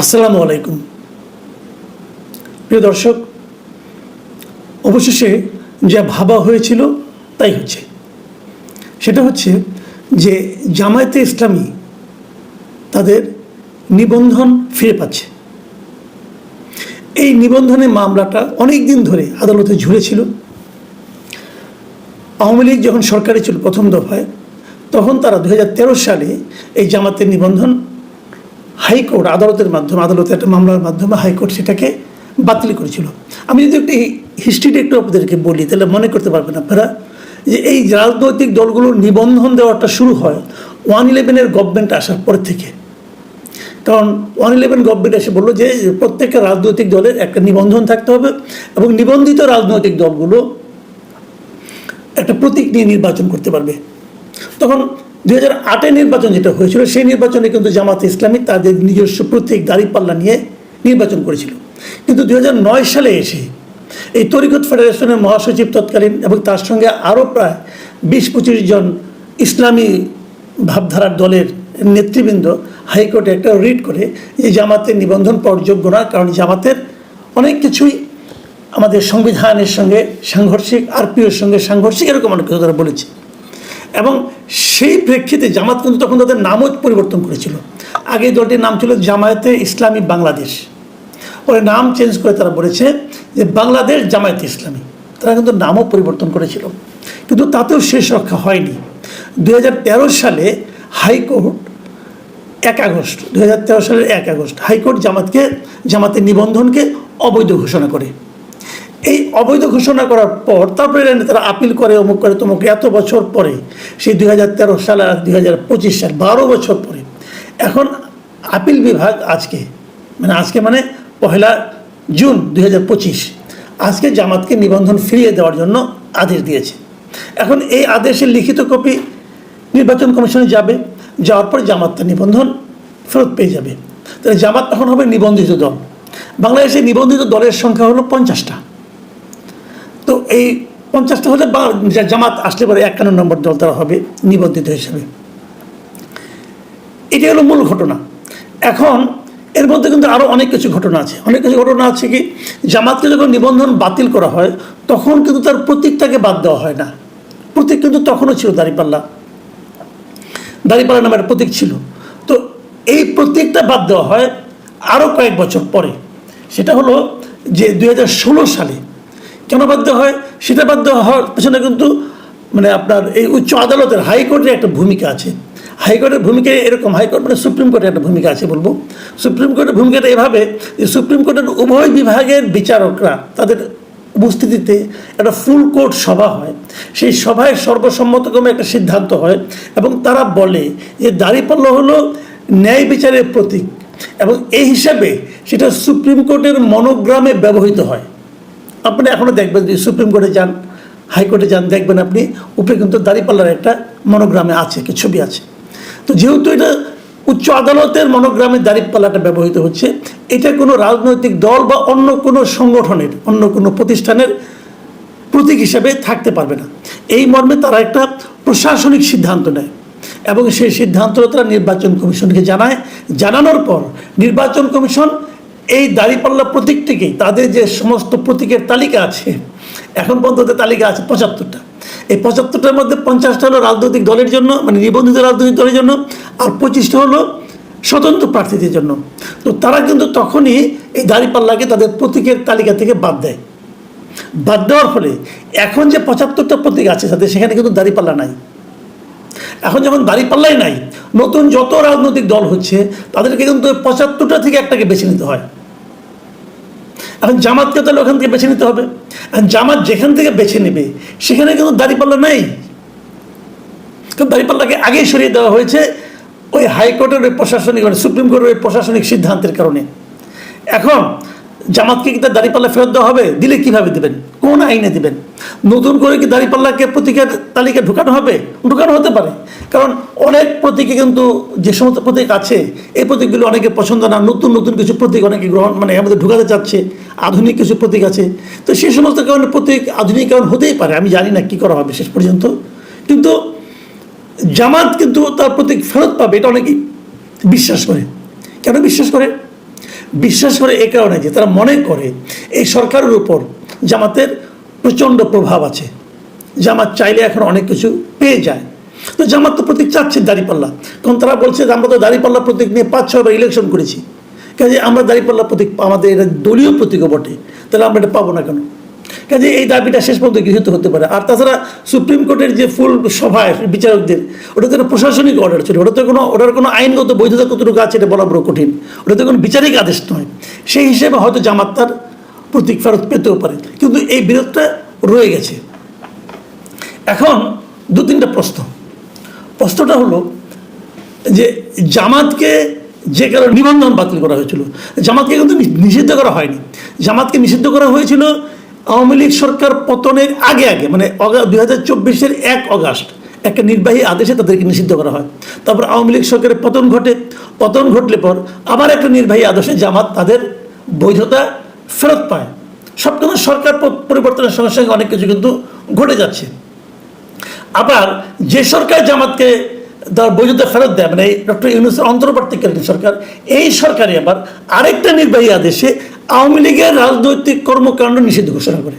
আসসালামু আলাইকুম প্রিয় দর্শক, অবশেষে যা ভাবা হয়েছিল তাই হচ্ছে। সেটা হচ্ছে যে জামায়াতে ইসলামী তাদের নিবন্ধন ফিরে পাচ্ছে। এই নিবন্ধনের মামলাটা অনেক দিন ধরে আদালতে ঝুলেছিল। আওয়ামী লীগ যখন সরকারে ছিল প্রথম দফায়, তখন তারা 2013 সালে এই জামাতের নিবন্ধন হাইকোর্ট আদালতের একটা মামলার মাধ্যমে হাইকোর্ট সেটাকে বাতিল করেছিল। আমি যদি একটি হিস্ট্রিটা একটু আপনাদেরকে বলি, তাহলে মনে করতে পারবেন আপনারা যে এই রাজনৈতিক দলগুলোর নিবন্ধন দেওয়াটা শুরু হয় 111 গভর্নমেন্ট আসার পর থেকে। কারণ 111 গভর্নমেন্ট এসে বললো যে প্রত্যেকটা রাজনৈতিক দলের একটা নিবন্ধন থাকতে হবে এবং নিবন্ধিত রাজনৈতিক দলগুলো একটা প্রতীক নিয়ে নির্বাচন করতে পারবে। তখন 2008 নির্বাচন যেটা হয়েছিল, সেই নির্বাচনে কিন্তু জামাত ইসলামী তাদের নিজস্ব প্রতীক দাঁড়িপাল্লা নিয়ে নির্বাচন করেছিল। কিন্তু 2009 সালে এসে এই তরিকত ফেডারেশনের মহাসচিব তৎকালীন এবং তার সঙ্গে আরও প্রায় 20-25 জন ইসলামী ভাবধারার দলের নেতৃবৃন্দ হাইকোর্টে একটা রিট করে যে জামাতের নিবন্ধন পাওয়ার যোগ্য না, কারণ জামাতের অনেক কিছুই আমাদের সংবিধানের সঙ্গে সাংঘর্ষিক, আরপিওর সঙ্গে সাংঘর্ষিক, এরকম অনেক কিছু তারা বলেছে। এবং সেই প্রেক্ষিতে জামাত কিন্তু তখন তাদের নামও পরিবর্তন করেছিল। আগে দলটির নাম ছিল জামায়াতে ইসলামী বাংলাদেশ, পরে নাম চেঞ্জ করে তারা বলেছে যে বাংলাদেশ জামায়াতে ইসলামী। তারা কিন্তু নামও পরিবর্তন করেছিল, কিন্তু তাতেও শেষ রক্ষা হয়নি। 2013 সালে হাইকোর্ট 1 আগস্ট 2013 সালের 1 আগস্ট হাইকোর্ট জামাতের নিবন্ধনকে অবৈধ ঘোষণা করে। এই অবৈধ ঘোষণা করার পর তারপরে তারা আপিল করে, অমুক করে তমুক, এত বছর পরে, সেই 2013 সাল আর 2025 সাল, 12 বছর পরে এখন আপিল বিভাগ আজকে মানে 1 জুন 2025 আজকে জামাতকে নিবন্ধন ফিরিয়ে দেওয়ার জন্য আদেশ দিয়েছে। এখন এই আদেশের লিখিত কপি নির্বাচন কমিশনে যাবে, যাওয়ার পর জামাত তার নিবন্ধন ফেরত পেয়ে যাবে। তাহলে জামাত এখন হবে নিবন্ধিত দল। বাংলাদেশে নিবন্ধিত দলের সংখ্যা হলো 50টা। তো এই 50টা হলে জামাত আসলে পরে 51 নম্বর দল তারা হবে নিবন্ধিত হিসাবে। এটি হলো মূল ঘটনা। এখন এর মধ্যে কিন্তু আরও অনেক কিছু ঘটনা আছে। কি, জামাতকে যখন নিবন্ধন বাতিল করা হয় তখন কিন্তু তার প্রতীকটাকে বাদ দেওয়া হয় না। প্রতীক কিন্তু তখনও ছিল দাঁড়িপাল্লা নামের প্রতীক ছিল। তো এই প্রতীকটা বাদ দেওয়া হয় আরও কয়েক বছর পরে। সেটা হলো যে 2016 সালে। কেন বাদ দেওয়া হয়? সেটা বাদ দেওয়া হওয়ার পেছনে কিন্তু আপনার এই উচ্চ আদালতের, হাইকোর্টের একটা ভূমিকা আছে। হাইকোর্টের ভূমিকা এরকম, হাইকোর্ট সুপ্রিম কোর্টের একটা ভূমিকা আছে বলবো। সুপ্রিম কোর্টের ভূমিকাটা এভাবে যে সুপ্রিম কোর্টের উভয় বিভাগের বিচারকরা তাদের উপস্থিতিতে একটা ফুল কোর্ট সভা হয়। সেই সভায় সর্বসম্মতক্রমে একটা সিদ্ধান্ত হয় এবং তারা বলে যে দাঁড়িপাল্লা হলো ন্যায় বিচারের প্রতীক এবং এই হিসাবে সেটা সুপ্রিম কোর্টের মনোগ্রামে ব্যবহৃত হয়। আপনি এখনও দেখবেন যে সুপ্রিম কোর্টে যান, হাইকোর্টে যান, দেখবেন আপনি উপরে কিন্তু দাঁড়িপাল্লার একটা মনোগ্রামে আছে, কি ছবি আছে। তো যেহেতু এটা উচ্চ আদালতের মনোগ্রামে দাঁড়িপাল্লাটা ব্যবহৃত হচ্ছে, এটা কোনো রাজনৈতিক দল বা অন্য কোনো সংগঠনের, অন্য কোনো প্রতিষ্ঠানের প্রতীক হিসাবে থাকতে পারবে না। এই মর্মে তারা একটা প্রশাসনিক সিদ্ধান্ত নেয় এবং সেই সিদ্ধান্ত তারা নির্বাচন কমিশনকে জানায়। জানানোর পর নির্বাচন কমিশন এই দাঁড়িপাল্লা প্রতীকটিকে, তাদের যে সমস্ত প্রতীকের তালিকা আছে, এখন পর্যন্ত তালিকা আছে 75টা। এই 75টার মধ্যে 50টা হলো রাজনৈতিক দলের জন্য, নিবন্ধিত রাজনৈতিক দলের জন্য, আর 25টা হলো স্বতন্ত্র প্রার্থীদের জন্য। তো তারা কিন্তু তখনই এই দাঁড়িপাল্লাকে তাদের প্রতীকের তালিকা থেকে বাদ দেয়। বাদ দেওয়ার ফলে এখন যে 75টা প্রতীক আছে তাদের, সেখানে কিন্তু দাঁড়িপাল্লা নাই। এখন যখন দাঁড়িপাল্লাই নাই, নতুন যত রাজনৈতিক দল হচ্ছে তাদেরকে কিন্তু 75টা থেকে একটাকে বেছে নিতে হয়। এখন জামাতকে তাহলে ওখান থেকে বেছে নিতে হবে। আর জামাত যেখান থেকে বেছে নেবে সেখানে কিন্তু দাঁড়িপাল্লা নেই, কারণ দাঁড়িপাল্লাকে আগেই সরিয়ে দেওয়া হয়েছে ওই হাইকোর্টের ওই প্রশাসনিক, সুপ্রিম কোর্টের ওই প্রশাসনিক সিদ্ধান্তের কারণে। এখন জামাতকে কি তার দাঁড়িপাল্লা ফেরত দেওয়া হবে? দিলে কিভাবে দেবেন? কোন আইনে দিবেন? নতুন করে কি দাঁড়িপাল্লাকে প্রতীকের তালিকা ঢুকানো হবে? ঢুকানো হতে পারে, কারণ অনেক প্রতীকে কিন্তু যে সমস্ত প্রতীক আছে এই প্রতীকগুলো অনেকে পছন্দ না। নতুন কিছু প্রতীক অনেকে গ্রহণ আমাদের ঢুকাতে চাচ্ছে, আধুনিক কিছু প্রতীক আছে। তো সেই সমস্ত কারণে প্রতীক আধুনিকরণ হতেই পারে, আমি জানি না কী করা হবে শেষ পর্যন্ত। কিন্তু জামাত কিন্তু তার প্রতীক ফেরত পাবে, এটা অনেকেই বিশ্বাস করে। কেন বিশ্বাস করে? বিশ্বাস করে এই কারণে যে তারা মনে করে এই সরকারের উপর জামাতের প্রচণ্ড প্রভাব আছে, জামাত চাইলে এখন অনেক কিছু পেয়ে যায়। তো জামাত তো প্রতীক চাচ্ছে দাঁড়িপাল্লা, কারণ তারা বলছে যে আমরা তো দাঁড়িপাল্লা প্রতীক নিয়ে 5-6 বার ইলেকশন করেছি, কাজে আমরা দাঁড়িপাল্লা প্রতীক, আমাদের এটা দলীয় প্রতীকও বটে, তাহলে আমরা এটা পাবো না কেন? কাজে এই দাবিটা শেষ পর্যন্ত গৃহীত হতে পারে। আর তাছাড়া সুপ্রিম কোর্টের যে ফুল সভায় বিচারকদের, ওটা তো প্রশাসনিক অর্ডার ছিল, ওটার কোনো আইনগত বৈধতা কতটুকু আছে এটা বলা বড় কঠিন, ওটা তো কোনো বিচারিক আদেশ নয়। সেই হিসেবে হয়তো জামাত তার প্রতীক ফেরত পেতেও পারে, কিন্তু এই বিরোধটা রয়ে গেছে। এখন 2-3টা প্রশ্নটা হলো যে জামাতকে যে কারণে নিবন্ধন বাতিল করা হয়েছিল, জামাতকে কিন্তু নিষিদ্ধ করা হয়নি। জামাতকে নিষিদ্ধ করা হয়েছিল আওয়ামী লীগ সরকার পতনের আগে মানে 2024-এর 1 অগাস্ট একটা নির্বাহী আদেশে তাদেরকে নিষিদ্ধ করা হয়। তারপর আওয়ামী লীগ সরকারের পতন ঘটলে পর আবার একটা নির্বাহী আদেশে জামাত তাদের বৈধতা ফেরত পায়। সব কিন্তু সরকার পরিবর্তনের সঙ্গে সঙ্গে অনেক কিছু কিন্তু ঘটে যাচ্ছে। আবার যে সরকার জামাতকে তার বৈধতা ফেরত দেয়, মানে ডক্টর ইউনূসের অন্তর্বর্তীকালীন সরকার, এই সরকারই আবার আরেকটা নির্বাহী আদেশে আওয়ামী লীগের রাজনৈতিক কর্মকাণ্ড নিষিদ্ধ ঘোষণা করে,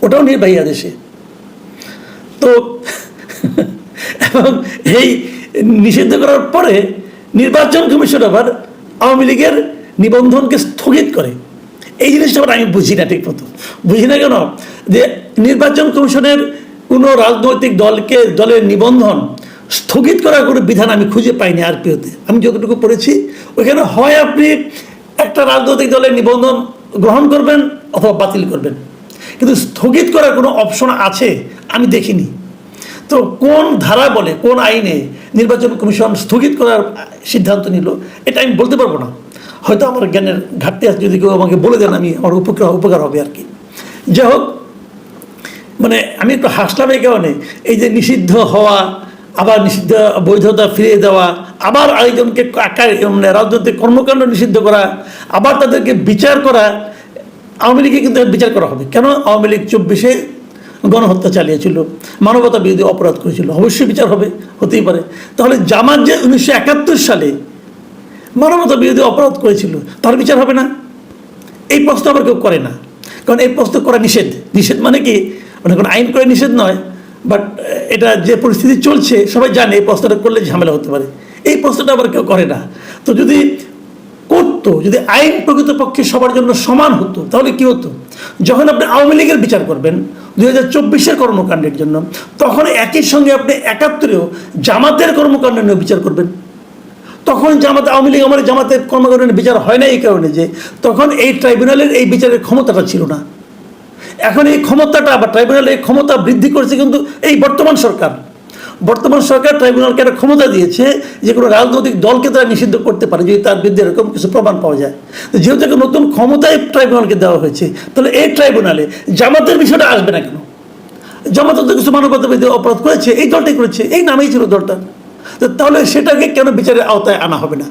ওটাও নির্বাহী আদেশে। তো এবং এই নিষিদ্ধ করার পরে নির্বাচন কমিশন আবার আওয়ামী লীগের নিবন্ধনকে স্থগিত করে। এই জিনিসটা আবার আমি বুঝি না, ঠিক মতো বুঝি না। কেন যে নির্বাচন কমিশনের কোনো রাজনৈতিক দলের নিবন্ধন স্থগিত করার কোনো বিধান আমি খুঁজে পাইনি আরপিওতে। আমি যতটুকু পড়েছি ওইখানে হয় আপনি একটা রাজনৈতিক দলের নিবন্ধন গ্রহণ করবেন অথবা বাতিল করবেন, কিন্তু স্থগিত করার কোনো অপশন আছে আমি দেখিনি। তো কোন ধারা বলে, কোন আইনে নির্বাচন কমিশন স্থগিত করার সিদ্ধান্ত নিল এটা আমি বলতে পারবো না। হয়তো আমার জ্ঞানের ঘাটতি আছে, যদি কেউ আমাকে বলে দেন আমার উপকার হবে আর কি। যাই হোক, মানে আমি একটু হাসলাম এই কারণে, এই যে নিষিদ্ধ হওয়া, আবার নিষিদ্ধ বৈধতা ফিরিয়ে দেওয়া, আবার আরেকজনকে মানে রাজনৈতিক কর্মকাণ্ড নিষিদ্ধ করা, আবার তাদেরকে বিচার করা। আওয়ামী লীগকে কিন্তু বিচার করা হবে কেন? আওয়ামী লীগ 24-এ গণহত্যা চালিয়েছিল, মানবতা বিরোধী অপরাধ করেছিল, অবশ্যই বিচার হতেই পারে। তাহলে জামাত যে 1971 সালে মানবতা বিরোধী অপরাধ করেছিল তার বিচার হবে না? এই প্রশ্ন আবার কেউ করে না, কারণ এই প্রশ্ন করা নিষেধ। মানে কি, মানে কোনো আইন করে নিষেধ নয়, বাট এটা যে পরিস্থিতি চলছে সবাই জানে এই প্রশ্নটা করলে ঝামেলা হতে পারে, এই প্রশ্নটা আবার কেউ করে না। তো যদি করতো, যদি আইন প্রকৃতপক্ষে সবার জন্য সমান হতো, তাহলে কি হতো? যখন আপনি আওয়ামী লীগের বিচার করবেন 2024-এর কর্মকাণ্ডের জন্য, তখন একই সঙ্গে আপনি 71-এও জামাতের কর্মকাণ্ড নিয়ে বিচার করবেন। তখন আওয়ামী লীগ জামাতের কর্মকাণ্ডের বিচার হয় না এই কারণে যে তখন এই ট্রাইব্যুনালের এই বিচারের ক্ষমতাটা ছিল না। এখন এই ক্ষমতাটা বা ট্রাইব্যুনালের ক্ষমতা বৃদ্ধি করেছে কিন্তু এই বর্তমান সরকার ট্রাইব্যুনালকে একটা ক্ষমতা দিয়েছে যে কোনো রাজনৈতিক দলকে তারা নিষিদ্ধ করতে পারে যদি তার বিরুদ্ধে এরকম কিছু প্রমাণ পাওয়া যায়। যেহেতু একটা নতুন ক্ষমতায় ট্রাইব্যুনালকে দেওয়া হয়েছে, তাহলে এই ট্রাইব্যুনালে জামাতের বিষয়টা আসবে না কেন? জামাত তো কিছু মানবতা বিরোধী অপরাধ করেছে, এই দলটাই করেছে, এই নামেই ছিল দলটা, তাহলে সেটাকে কেন বিচারের আওতায় আনা হবে না?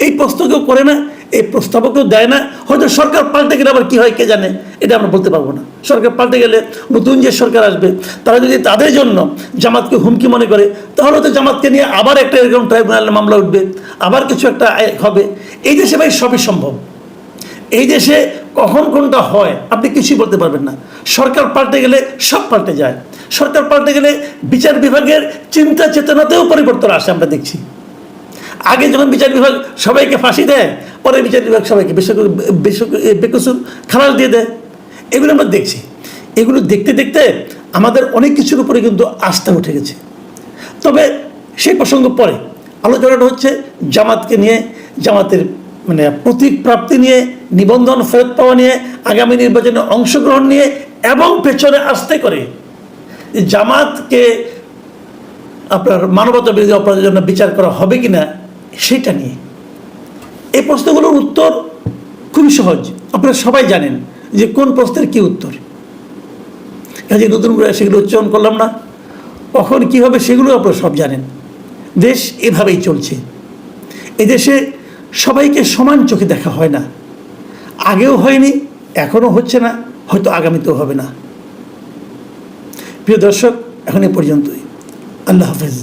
এই প্রশ্ন কেউ করে না, এই প্রস্তাবও কেউ দেয় না। হয়তো সরকার পাল্টে গেলে আবার কী হয় কে জানে, এটা আমরা বলতে পারবো না। সরকার পাল্টে গেলে নতুন যে সরকার আসবে তারা যদি তাদের জন্য জামাতকে হুমকি মনে করে, তাহলে তো জামাতকে নিয়ে আবার একটা এরকম ট্রাইব্যুনালে মামলা উঠবে, আবার কিছু একটা হবে। এই দেশে ভাই সবই সম্ভব, এই দেশে কখন কোনটা হয় আপনি কিছুই বলতে পারবেন না। সরকার পাল্টে গেলে সব পাল্টে যায়, সরকার পাল্টে গেলে বিচার বিভাগের চিন্তা চেতনাতেও পরিবর্তন আসে। আমরা দেখছি আগে যখন বিচার বিভাগ সবাইকে ফাঁসি দেয়, পরে বিচার বিভাগ সবাইকে বেকসুর খালাস দিয়ে দেয়, এগুলো আমরা দেখছি। এগুলো দেখতে দেখতে আমাদের অনেক কিছুর উপরে কিন্তু আস্থা উঠে গেছে। তবে সেই প্রসঙ্গ পরে আলোচনাটা হচ্ছে জামাতকে নিয়ে, জামাতের মানে প্রতীক প্রাপ্তি নিয়ে, নিবন্ধন ফেরত পাওয়া নিয়ে, আগামী নির্বাচনে অংশগ্রহণ নিয়ে, এবং পেছনে আসতে করে জামাতকে আপনার মানবতা বিরোধী অপরাধের জন্য বিচার করা হবে কিনা সেটা নিয়ে। এই প্রশ্নগুলোর উত্তর খুবই সহজ, আপনারা সবাই জানেন যে কোন প্রশ্নের কি উত্তর। কাজে নতুন করে সেগুলো উচ্চারণ করলাম না, কখন কি হবে সেগুলো আপনারা সব জানেন। দেশ এভাবেই চলছে, এদেশে সবাইকে সমান চোখে দেখা হয় না, আগেও হয়নি, এখনও হচ্ছে না, হয়তো আগামীতেও হবে না। প্রিয় দর্শক, এখন এ পর্যন্তই। আল্লাহ হাফেজ।